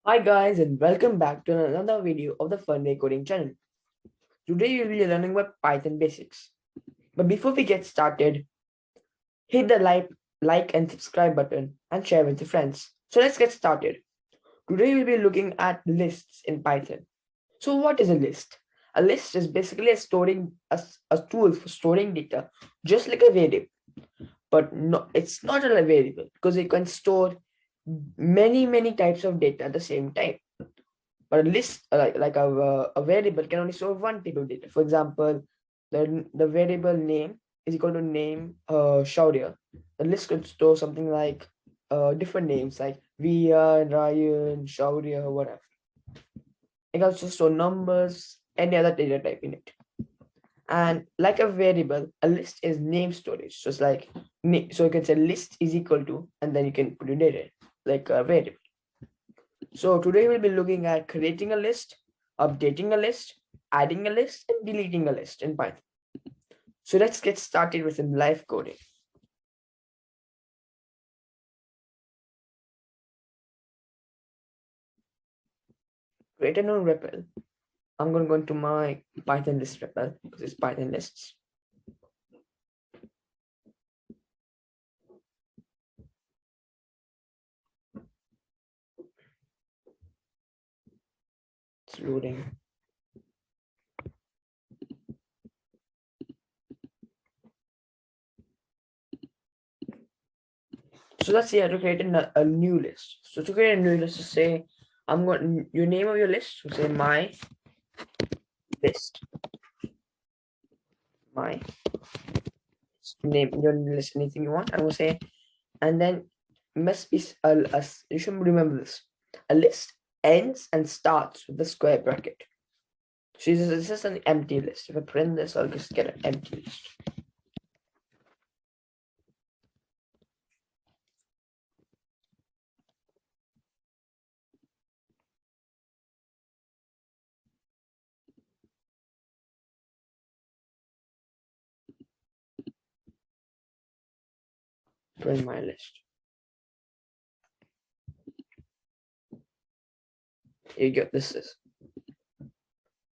Hi guys and welcome back to another video of the Funway coding channel. Today we'll be learning about Python basics. But before we get started, hit the like and subscribe button and share with your friends. So let's get started. Today we'll be looking at lists in Python. So what is a list? A list is basically a tool for storing data, just like a variable. But no, it's not a variable because it can store many types of data at the same time. But a list, a variable, can only store one type of data. For example, the variable name is equal to name Shourya. The list could store something like different names like Via, Ryan, Shourya, whatever. It can also store numbers, any other data type in it. And like a variable, a list is name storage. So it's like, so you can say list is equal to, and then you can put your data like a variable. So today we'll be looking at creating a list, updating a list, adding a list, and deleting a list in Python. So let's get started with some live coding. Create a new REPL. I'm going to go into my Python list REPL because it's Python lists. It's loading. So let's see how to create a new list. So to create a new list, to say I'm going your name of your list. So say my list, my name your list, anything you want. I will say, and then must be you should remember this. A list ends and starts with the square bracket. So this is an empty list. If I print this, I'll just get an empty list. Print my list. Here you go. This is.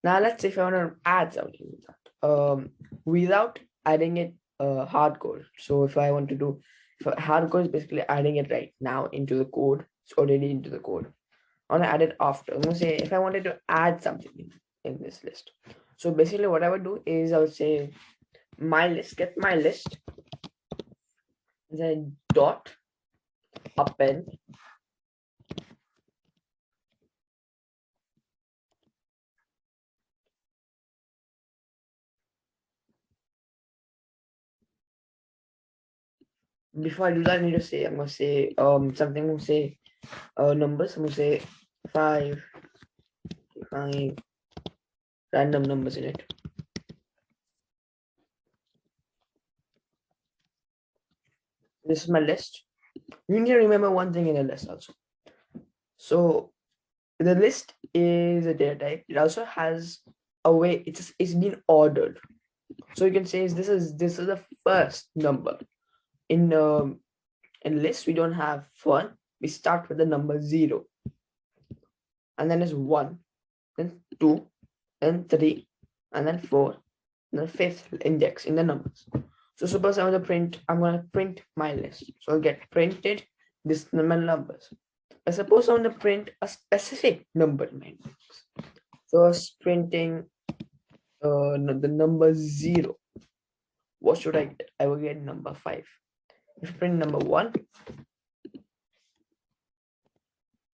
Now let's say if I want to add something with that. Without adding it hardcode. So if I want to do hardcode is basically adding it right now into the code. It's already into the code. I want to add it after. I'm gonna say if I wanted to add something in this list. So basically what I would do is I would say my list, get my list, then dot append before I do that, I need to say I'm gonna say something. I'm gonna say numbers. I'm gonna say five random numbers in it. This is my list. You need to remember one thing in a list also. So the list is a data type. It also has a way it's been ordered. So you can say this is the first number in list. We don't have one. We start with the number 0, and then is 1, then 2, then 3, and then 4, and then fifth index in the numbers. So suppose I'm going to print my list. So I'll get printed this number numbers. I suppose I want to print a specific number in my index. So I was printing the number 0. What should I get? I will get number 5. If I print number 1,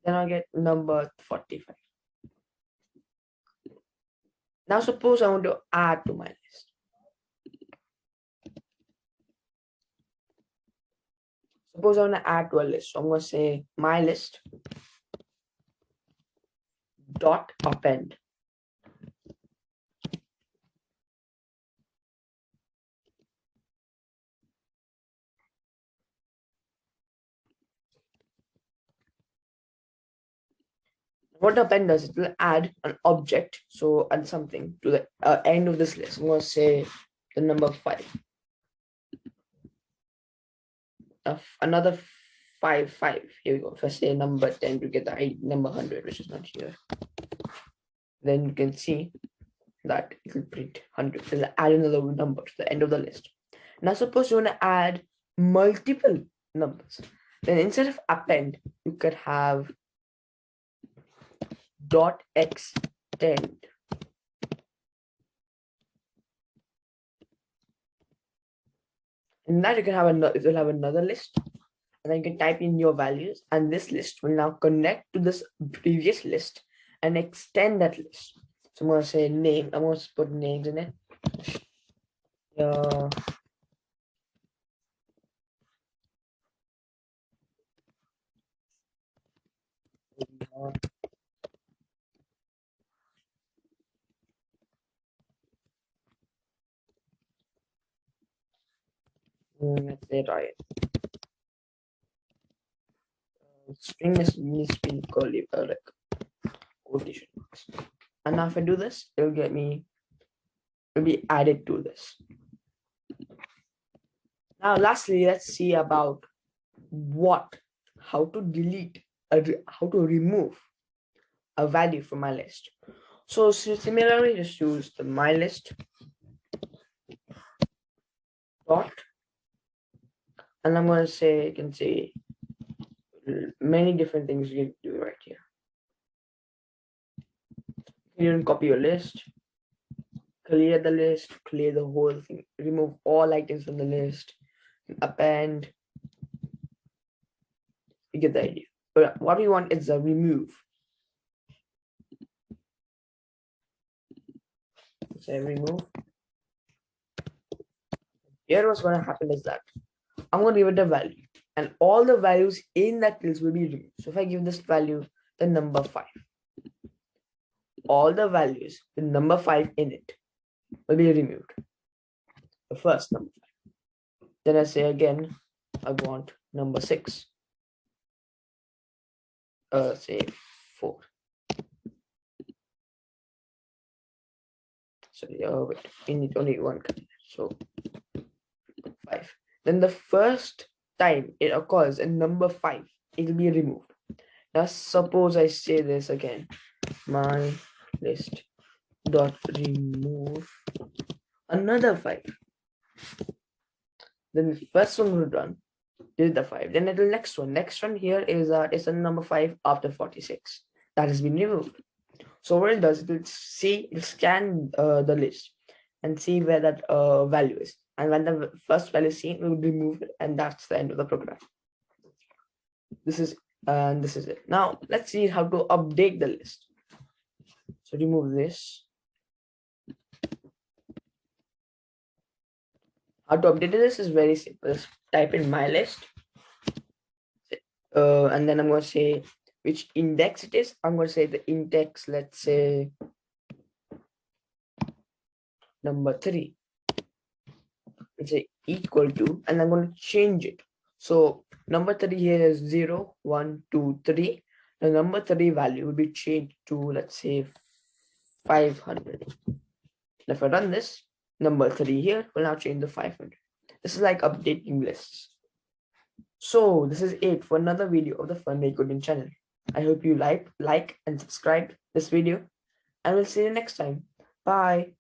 then I'll get number 45. Now suppose I want to add to my list. Suppose I want to add to a list. So I'm going to say my list dot append. What append does, it will add an object, so add something to the end of this list. I'm going to say the number 5. Another 5, 5. Here we go. If I say number 10 to get the number 100, which is not here, then you can see that it will print 100. It'll add another number to the end of the list. Now, suppose you want to add multiple numbers. Then instead of append, you could have dot extend. And now you can have another, it will have another list, and then you can type in your values, and this list will now connect to this previous list and extend that list. So I'm going to say name. I'm going to put names in it. Let's say right. String needs to be curly, like quotation marks. And now if I do this, it'll get me, it'll be added to this. Now, lastly, let's see about how to delete, how to remove a value from my list. So similarly, just use the my list dot, and I'm going to say, you can say many different things you can do right here. You can copy your list, clear the list, clear the whole thing, remove all items from the list, append. You get the idea. But what we want is a remove. Say remove. Here what's going to happen is that I'm going to give it a value, and all the values in that list will be removed. So if I give this value the number 5, all the values with number 5 in it will be removed. The first number 5. Then I say again, I want number 6. Say 4. Sorry, wait, we need only one container. So 5. Then the first time it occurs in number 5, it will be removed. Now suppose I say this again, my list dot remove another 5. Then the first one will run, this is the 5. Then the next one here is a number 5 after 46 that has been removed. So what it does, it'll scan the list and see where that value is, and when the first value is seen, we will remove it, and that's the end of the program. This is it. Now let's see how to update the list. So remove this. How to update this is very simple. Just type in my list, and then I'm going to say which index it is. I'm going to say the index, let's say number 3. It's equal to, and I'm going to change it. So number 3 here is 0, 1, 2, 3. The number 3 value will be changed to, let's say, 500. If I run this, number 3 here will now change to 500. This is like updating lists. So this is it for another video of the Funway coding channel. I hope you like and subscribe this video, and we'll see you next time. Bye.